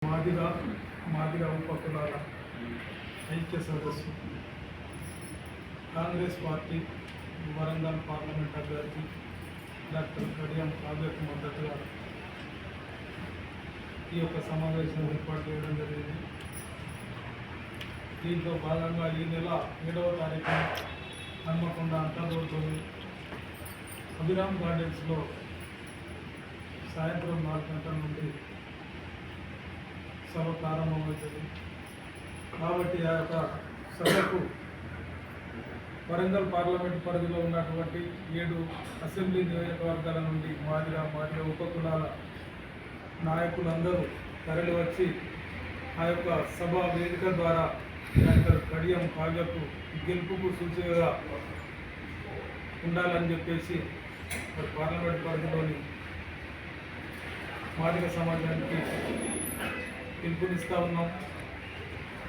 మాదిగా ఉపకులాల ఐక్య సదస్సు Congress party Warangal parliament అభ్యర్థి డాక్టర్ కడియం కావ్యకు మద్దతుగా ఈ యొక్క సమావేశం ఏర్పాటు చేయడం జరిగింది. దీంట్లో భాగంగా ఈ నెల 7వ తారీఖున హన్మకొండ అంతర్రోడ్లోని అభిరామ్ గార్డెన్స్లో సాయంత్రం 4 గంటల నుండి సభ ప్రారంభమవుతుంది. కాబట్టి ఆ యొక్క సభకు వరంగల్ పార్లమెంట్ పరిధిలో ఉన్నటువంటి 7 అసెంబ్లీ నియోజకవర్గాల నుండి మాదిగా ఉపకులాల నాయకులందరూ తరలి వచ్చి ఆ యొక్క సభ వేదిక ద్వారా డాక్టర్ కడియం కావ్యకు గెలుపుకు సూచికగా ఉండాలని చెప్పేసి మరి పార్లమెంట్ పరిధిలోని మాదిగ సమాజానికి పిలుపునిస్తూ ఉన్నాం.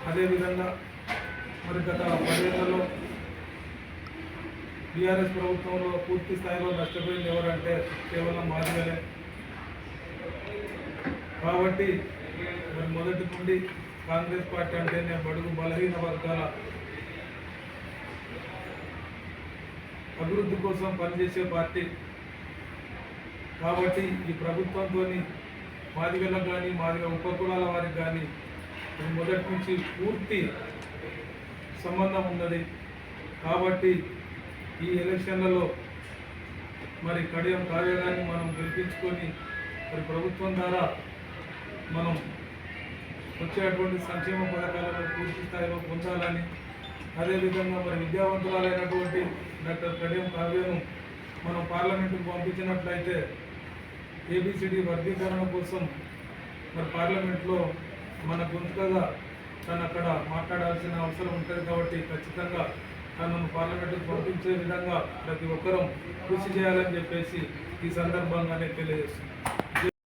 అదేవిధంగా మరి గత 10 ఏళ్లలో టీఆర్ఎస్ ప్రభుత్వంలో పూర్తి స్థాయిలో నష్టపోయింది ఎవరంటే కేవలం మాదిగలే. కాబట్టి మరి మొదటి నుండి కాంగ్రెస్ పార్టీ అంటేనే బడుగు బలహీన వర్గాల అభివృద్ధి కోసం పనిచేసే పార్టీ. కాబట్టి ఈ ప్రభుత్వంతో మాదిగలకు కానీ మాదిగ ఉపకులాల వారికి కానీ మొదటి నుంచి పూర్తి సంబంధం ఉన్నది. కాబట్టి ఈ ఎలక్షన్లలో మరి కడియం కావ్యాన్ని మనం గెలిపించుకొని మరి ప్రభుత్వం ద్వారా మనం వచ్చేటువంటి సంక్షేమ పథకాలను పూర్తి స్థాయిలో పొందాలని, అదేవిధంగా మరి విద్యావంతురాలైనటువంటి డాక్టర్ కడియం కావ్యను మనం పార్లమెంటుకు పంపించినట్లయితే ఏబిసిడి వర్గీకరణ కోసం మరి పార్లమెంట్లో మన గొంతుకగా తను అక్కడ మాట్లాడాల్సిన అవసరం ఉంటుంది. కాబట్టి ఖచ్చితంగా తనను పార్లమెంటుకు పంపించే విధంగా ప్రతి ఒక్కరూ కృషి చేయాలని చెప్పేసి ఈ సందర్భంగానే తెలియజేస్తున్నాను.